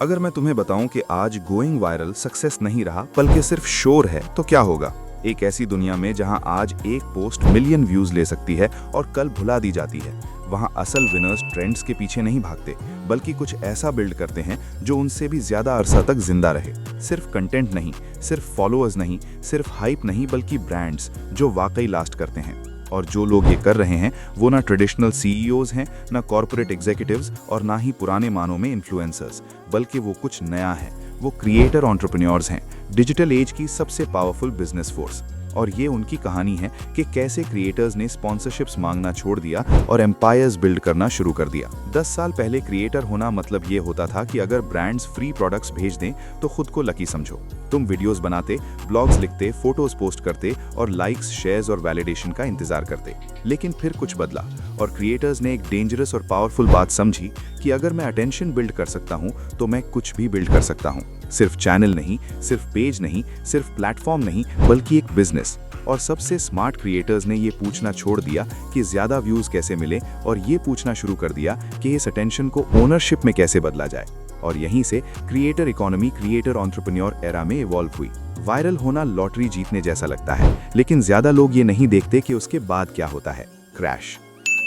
अगर मैं तुम्हें बताऊं कि आज गोइंग वायरल सक्सेस नहीं रहा बल्कि सिर्फ शोर है तो क्या होगा। एक ऐसी दुनिया में जहां आज एक पोस्ट मिलियन व्यूज ले सकती है और कल भुला दी जाती है, वहां असल विनर्स ट्रेंड्स के पीछे नहीं भागते बल्कि कुछ ऐसा बिल्ड करते हैं जो उनसे भी ज्यादा अरसा तक जिंदा रहे। सिर्फ कंटेंट नहीं, सिर्फ फॉलोअर्स नहीं, सिर्फ हाइप नहीं, बल्कि ब्रांड्स जो वाकई लास्ट करते हैं। और जो लोग ये कर रहे हैं वो ना ट्रेडिशनल सीईओज हैं, ना कॉर्पोरेट एग्जीक्यूटिव्स और ना ही पुराने मानों में इन्फ्लुएंसर्स, बल्कि वो कुछ नया है। वो क्रिएटर एंटरप्रेन्योर्स हैं, डिजिटल एज की सबसे पावरफुल बिजनेस फोर्स। और ये उनकी कहानी है कि कैसे क्रिएटर्स ने स्पॉन्सरशिप्स मांगना छोड़ दिया और एम्पायर्स बिल्ड करना शुरू कर दिया। 10 साल पहले क्रिएटर होना मतलब ये होता था कि अगर ब्रांड्स फ्री प्रोडक्ट्स भेज दें तो खुद को लकी समझो। तुम वीडियोस बनाते, ब्लॉग्स लिखते, फोटोज पोस्ट करते और लाइक्स, शेयर्स और वैलिडेशन का इंतजार करते। लेकिन फिर कुछ बदला और क्रिएटर्स ने एक डेंजरस और पावरफुल बात समझी कि अगर मैं अटेंशन बिल्ड कर सकता हूँ तो मैं कुछ भी बिल्ड कर सकता हूँ। सिर्फ चैनल नहीं, सिर्फ पेज नहीं, सिर्फ प्लेटफॉर्म नहीं, बल्कि एक बिजनेस। और सबसे स्मार्ट क्रिएटर्स ने ये पूछना छोड़ दिया कि ज्यादा व्यूज कैसे मिले और ये पूछना शुरू कर दिया कि इस अटेंशन को ओनरशिप में कैसे बदला जाए। और यहीं से creator economy, creator entrepreneur era में इवॉल्व हुई। वायरल होना लॉटरी जीतने जैसा लगता है, लेकिन ज्यादा लोग ये नहीं देखते कि उसके बाद क्या होता है। क्रैश।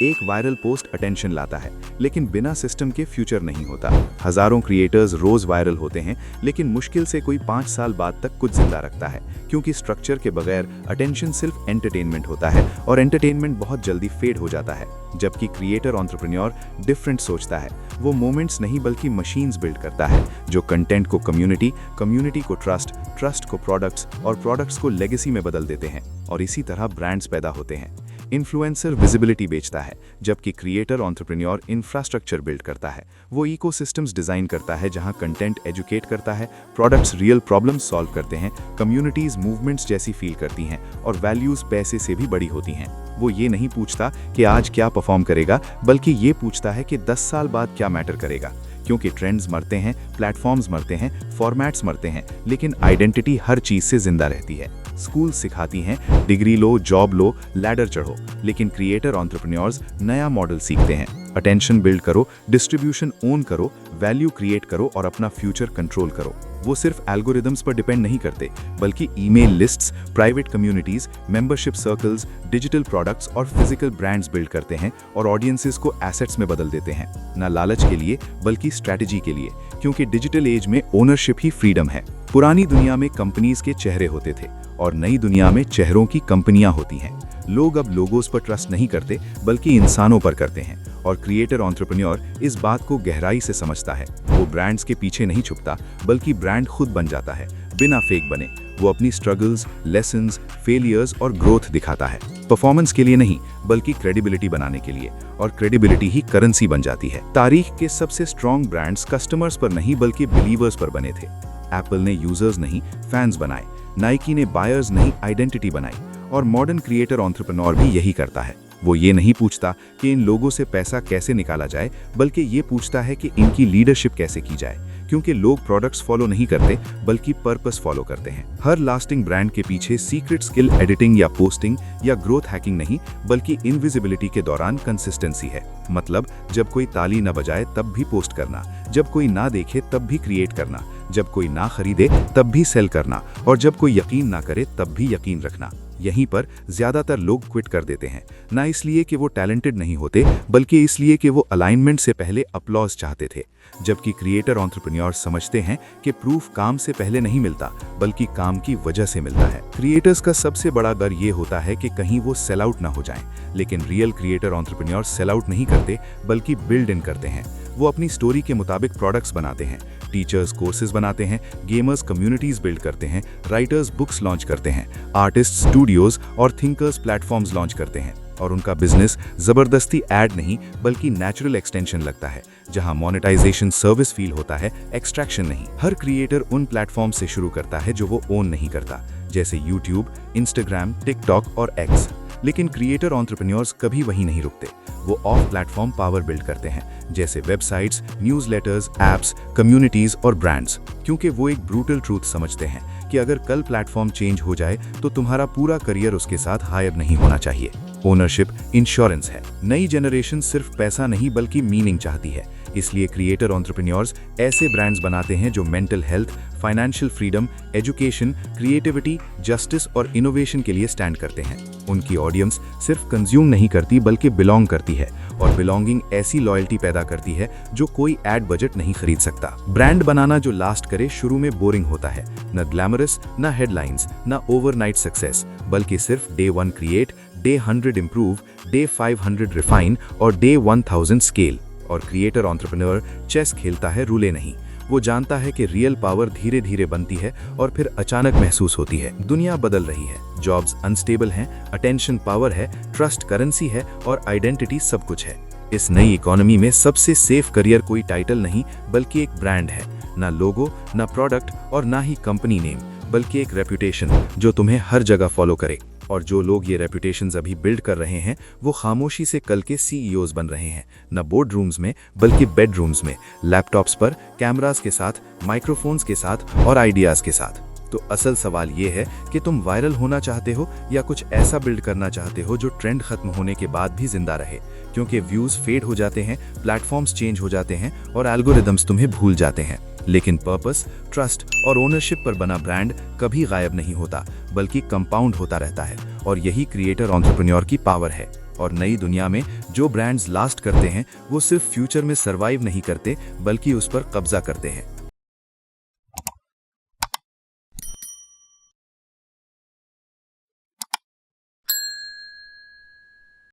एक वायरल पोस्ट अटेंशन लाता है, लेकिन बिना सिस्टम के फ्यूचर नहीं होता। हजारों क्रिएटर्स रोज वायरल होते हैं, लेकिन मुश्किल से कोई 5 साल बाद तक कुछ जिंदा रखता है, क्योंकि स्ट्रक्चर के बगैर अटेंशन सिर्फ एंटरटेनमेंट होता है और एंटरटेनमेंट बहुत जल्दी फेड हो जाता है। जबकि क्रिएटर एंटरप्रेन्योर डिफरेंट सोचता है। वो मोमेंट्स नहीं बल्कि मशीन्स बिल्ड करता है, जो कंटेंट को कम्युनिटी, कम्युनिटी को ट्रस्ट, ट्रस्ट को प्रोडक्ट्स और प्रोडक्ट्स को लेगेसी में बदल देते हैं। और इसी तरह ब्रांड्स पैदा होते हैं। इन्फ्लुएंसर विजिबिलिटी बेचता है, जबकि क्रिएटर एंटरप्रेन्योर इंफ्रास्ट्रक्चर बिल्ड करता है। वो इकोसिस्टम्स डिजाइन करता है जहां कंटेंट एजुकेट करता है, प्रोडक्ट्स रियल प्रॉब्लम्स सॉल्व करते हैं, कम्युनिटीज मूवमेंट्स जैसी फील करती हैं और वैल्यूज पैसे से भी बड़ी होती हैं। वो ये नहीं पूछता कि आज क्या परफॉर्म करेगा, बल्कि ये पूछता है कि 10 साल बाद क्या मैटर करेगा। क्योंकि ट्रेंड्स मरते हैं, प्लेटफॉर्म्स मरते हैं, फॉर्मेट्स मरते हैं, लेकिन आइडेंटिटी हर चीज से जिंदा रहती है। स्कूल सिखाती हैं डिग्री लो, जॉब लो, लैडर चढ़ो, लेकिन क्रिएटर एंटरप्रेन्योर्स नया मॉडल सीखते हैं। अटेंशन बिल्ड करो, डिस्ट्रीब्यूशन ओन करो, वैल्यू क्रिएट करो और अपना फ्यूचर कंट्रोल करो। वो सिर्फ एल्गोरिदम्स पर डिपेंड नहीं करते, बल्कि email lists, private communities, membership circles, digital products और फिजिकल ब्रांड्स बिल्ड करते हैं और ऑडियंसेस को एसेट्स में बदल देते हैं। ना लालच के लिए बल्कि स्ट्रैटेजी के लिए, क्योंकि डिजिटल एज में ओनरशिप ही फ्रीडम है। पुरानी दुनिया में कंपनीज के चेहरे होते थे और नई दुनिया में चेहरों की कंपनियां होती हैं। लोग अब लोगोस पर ट्रस्ट नहीं करते बल्कि इंसानों पर करते हैं। और क्रिएटर एंटरप्रेन्योर इस बात को गहराई से समझता है। वो ब्रांड्स के पीछे नहीं छुपता बल्कि ब्रांड खुद बन जाता है, बिना फेक बने। वो अपनी स्ट्रगल्स, लेसन्स, फेलियर्स और ग्रोथ दिखाता है, परफॉर्मेंस के लिए नहीं बल्कि क्रेडिबिलिटी बनाने के लिए। और क्रेडिबिलिटी ही करेंसी बन जाती है। तारीख के सबसे स्ट्रॉन्ग ब्रांड्स कस्टमर्स पर नहीं बल्कि बिलीवर्स पर बने थे। एप्पल ने यूजर्स नहीं फैंस बनाए, नाइकी ने बायर्स नहीं आइडेंटिटी बनाई, और मॉडर्न क्रिएटर एंटरप्रेन्योर भी यही करता है। वो ये नहीं पूछता कि इन लोगों से पैसा कैसे निकाला जाए, बल्कि ये पूछता है कि इनकी लीडरशिप कैसे की जाए। क्योंकि लोग प्रोडक्ट्स फॉलो नहीं करते बल्कि पर्पस फॉलो करते हैं। हर लास्टिंग ब्रांड के पीछे सीक्रेट स्किल एडिटिंग या पोस्टिंग या ग्रोथ हैकिंग नहीं बल्कि इनविजिबिलिटी के दौरान कंसिस्टेंसी है। मतलब जब कोई ताली न बजाए तब भी पोस्ट करना, जब कोई ना देखे तब भी क्रिएट करना, जब कोई ना खरीदे तब भी सेल करना, और जब कोई यकीन ना करे तब भी यकीन रखना। यहीं पर ज्यादातर लोग क्विट कर देते हैं, ना इसलिए कि वो टैलेंटेड नहीं होते बल्कि इसलिए कि वो अलाइनमेंट से पहले अपलॉज चाहते थे। जबकि क्रिएटर एंटरप्रेन्योर समझते हैं कि प्रूफ काम से पहले नहीं मिलता बल्कि काम की वजह से मिलता है। क्रिएटर्स का सबसे बड़ा डर ये होता है कि कहीं वो सेल आउट ना हो जाएं, लेकिन real creator entrepreneur sell out नहीं करते बल्कि बिल्ड इन करते हैं। वो अपनी स्टोरी के मुताबिक प्रोडक्ट्स बनाते हैं, टीचर्स कोर्सेज बनाते हैं, गेमर्स कम्युनिटीज बिल्ड करते हैं, राइटर्स बुक्स लॉन्च करते हैं, आर्टिस्ट स्टूडियोज और थिंकर्स प्लेटफॉर्म्स लॉन्च करते हैं। और उनका बिजनेस जबरदस्ती ऐड नहीं बल्कि नेचुरल एक्सटेंशन लगता है, जहां मोनेटाइजेशन सर्विस फील होता है, एक्सट्रैक्शन नहीं। हर क्रिएटर उन प्लेटफॉर्म से शुरू करता है जो वो ओन नहीं करता, जैसे यूट्यूब, इंस्टाग्राम, टिकटॉक और एक्स। लेकिन क्रिएटर एंटरप्रेन्योर्स कभी वहीं नहीं रुकते। वो ऑफ प्लेटफॉर्म पावर बिल्ड करते हैं, जैसे वेबसाइट्स, न्यूज़लेटर्स, एप्स, कम्युनिटीज और ब्रांड्स। क्योंकि वो एक ब्रूटल ट्रूथ समझते हैं कि अगर कल प्लेटफॉर्म चेंज हो जाए तो तुम्हारा पूरा करियर उसके साथ हायर नहीं होना चाहिए। ओनरशिप इंश्योरेंस है। नई जनरेशन सिर्फ पैसा नहीं बल्कि मीनिंग चाहती है। इसलिए क्रिएटर एंटरप्रेन्योर्स ऐसे ब्रांड्स बनाते हैं जो mental health, financial freedom, education, creativity, justice और इनोवेशन के लिए स्टैंड करते हैं। उनकी ऑडियंस सिर्फ कंज्यूम नहीं करती बल्कि बिलोंग करती है, और बिलोंगिंग ऐसी लॉयल्टी पैदा करती है जो कोई एड बजट नहीं खरीद सकता। ब्रांड बनाना जो लास्ट करे शुरू में बोरिंग होता है, न ग्लैमरस, न हेडलाइंस, न ओवरनाइट सक्सेस, बल्कि सिर्फ day 1 create, day 100 improve, day 500 refine और डे 1000 स्केल। और क्रिएटर एंटरप्रेन्योर चेस खेलता है, रूले नहीं। वो जानता है कि रियल पावर धीरे धीरे बनती है और फिर अचानक महसूस होती है। दुनिया बदल रही है, जॉब्स अनस्टेबल हैं, अटेंशन पावर है, ट्रस्ट करेंसी है और आइडेंटिटी सब कुछ है। इस नई इकोनॉमी में सबसे सेफ करियर कोई टाइटल नहीं बल्कि एक ब्रांड है। ना लोगो, ना प्रोडक्ट और ना ही कंपनी नेम, बल्कि एक रेपुटेशन जो तुम्हें हर जगह फॉलो करे। और जो लोग ये रेपुटेशंस अभी बिल्ड कर रहे हैं वो खामोशी से कल के सीईओज बन रहे हैं, न बोर्ड रूम्स में बल्कि बेडरूम्स में, लैपटॉप्स पर, कैमरास के साथ, माइक्रोफोन्स के साथ और आइडियाज के साथ। तो असल सवाल ये है कि तुम वायरल होना चाहते हो या कुछ ऐसा बिल्ड करना चाहते हो जो ट्रेंड खत्म होने के बाद भी जिंदा रहे, क्योंकि व्यूज फेड हो जाते हैं, प्लेटफॉर्म्स चेंज हो जाते हैं और एल्गोरिदम्स तुम्हें भूल जाते हैं। लेकिन पर्पस, ट्रस्ट और ओनरशिप पर बना ब्रांड कभी गायब नहीं होता बल्कि कंपाउंड होता रहता है। और यही क्रिएटर एंटरप्रेन्योर की पावर है। और नई दुनिया में जो ब्रांड्स लास्ट करते हैं वो सिर्फ फ्यूचर में सरवाइव नहीं करते बल्कि उस पर कब्जा करते हैं।